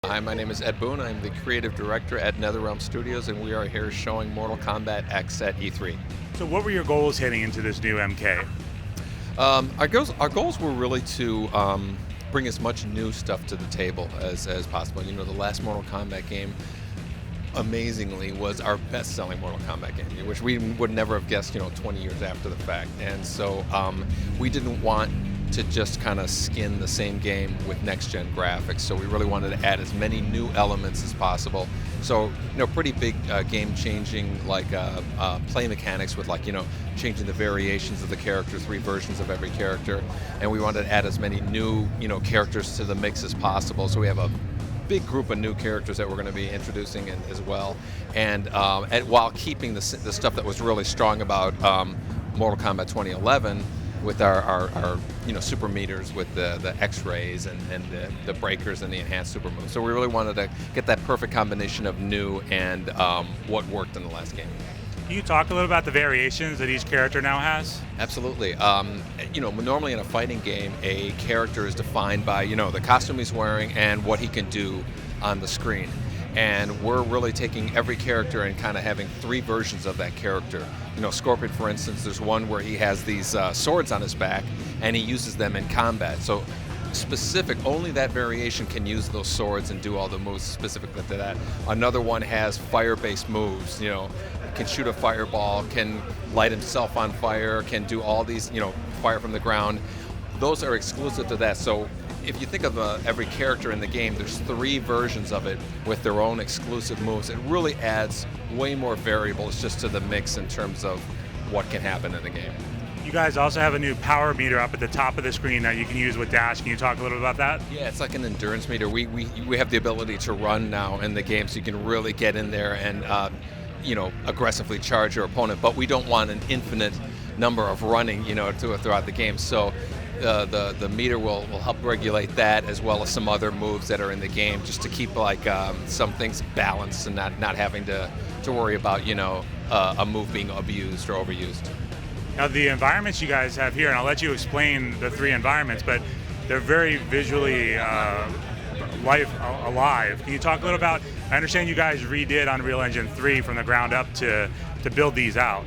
Hi, my name is Ed Boon. I'm the creative director at NetherRealm Studios, and we are here showing Mortal Kombat X at E3. So, what were your goals heading into this new MK? Our goals were really to bring as much new stuff to the table as possible. You know, the last Mortal Kombat game, amazingly, was our best-selling Mortal Kombat game, which we would never have guessed, 20 years after the fact. And so we didn't want to just kind of skin the same game with next-gen graphics. So we really wanted to add as many new elements as possible. So, pretty big game-changing, like play mechanics with, changing the variations of the characters, 3 versions of every character. And we wanted to add as many new, characters to the mix as possible. So we have a big group of new characters that we're going to be introducing as well, and while keeping the stuff that was really strong about Mortal Kombat 2011 with our super meters with the X-rays and the breakers and the enhanced super moves. So we really wanted to get that perfect combination of new and what worked in the last game. Can you talk a little about the variations that each character now has? Absolutely. Normally in a fighting game, a character is defined by, the costume he's wearing and what he can do on the screen. And we're really taking every character and kind of having 3 versions of that character. Scorpion, for instance, there's one where he has these swords on his back, and he uses them in combat. So only that variation can use those swords and do all the moves specifically to that. Another one has fire-based moves, can shoot a fireball, can light himself on fire, can do all these, fire from the ground. Those are exclusive to that. So if you think of every character in the game, there's 3 versions of it with their own exclusive moves. It really adds way more variables just to the mix in terms of what can happen in the game. You guys also have a new power meter up at the top of the screen that you can use with Dash. Can you talk a little bit about that? Yeah, it's like an endurance meter. We have the ability to run now in the game, so you can really get in there and aggressively charge your opponent. But we don't want an infinite number of running, throughout the game. So the meter will help regulate that, as well as some other moves that are in the game, just to keep some things balanced and not having to worry about a move being abused or overused. Now, the environments you guys have here, and I'll let you explain the 3 environments, but they're very visually alive. Can you talk a little about, I understand you guys redid Unreal Engine 3 from the ground up to build these out.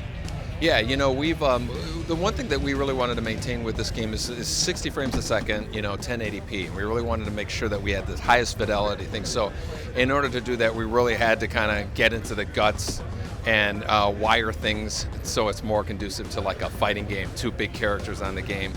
Yeah, we've the one thing that we really wanted to maintain with this game is 60 frames a second, 1080p. We really wanted to make sure that we had the highest fidelity thing. So in order to do that, we really had to kind of get into the guts and wire things so it's more conducive to like a fighting game, 2 big characters on the game.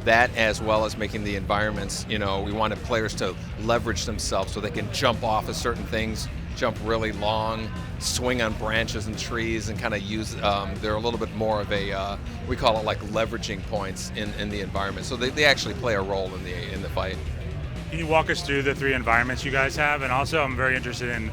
That, as well as making the environments, we wanted players to leverage themselves so they can jump off of certain things, jump really long, swing on branches and trees, and kind of use, they're a little bit more of a, we call it like leveraging points in the environment. So they actually play a role in the fight. Can you walk us through the 3 environments you guys have? And also, I'm very interested in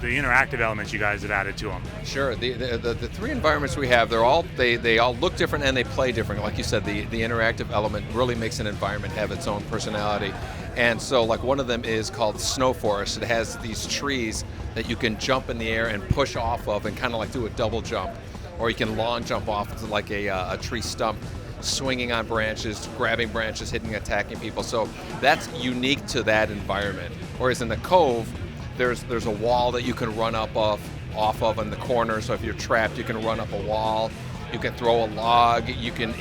the interactive elements you guys have added to them. Sure. The 3 environments we have, they all look different and they play different. Like you said, the interactive element really makes an environment have its own personality. And so, like, one of them is called Snow Forest. It has these trees that you can jump in the air and push off of and kind of like do a double jump. Or you can long jump off to like a tree stump, swinging on branches, grabbing branches, attacking people. So that's unique to that environment. Whereas in the Cove, there's a wall that you can run off of in the corner. So if you're trapped, you can run up a wall. You can throw a log. You can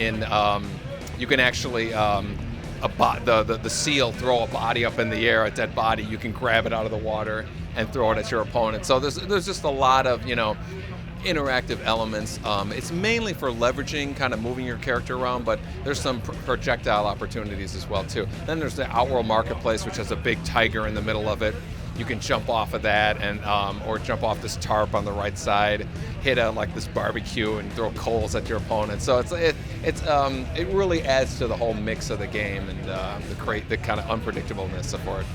actually the seal, throw a body up in the air, a dead body. You can grab it out of the water and throw it at your opponent. So there's just a lot of interactive elements. It's mainly for leveraging, kind of moving your character around, but there's some projectile opportunities as well too. Then there's the Outworld Marketplace, which has a big tiger in the middle of it. You can jump off of that and or jump off this tarp on the right side, hit this barbecue and throw coals at your opponent. So it really adds to the whole mix of the game and the kind of unpredictableness for it.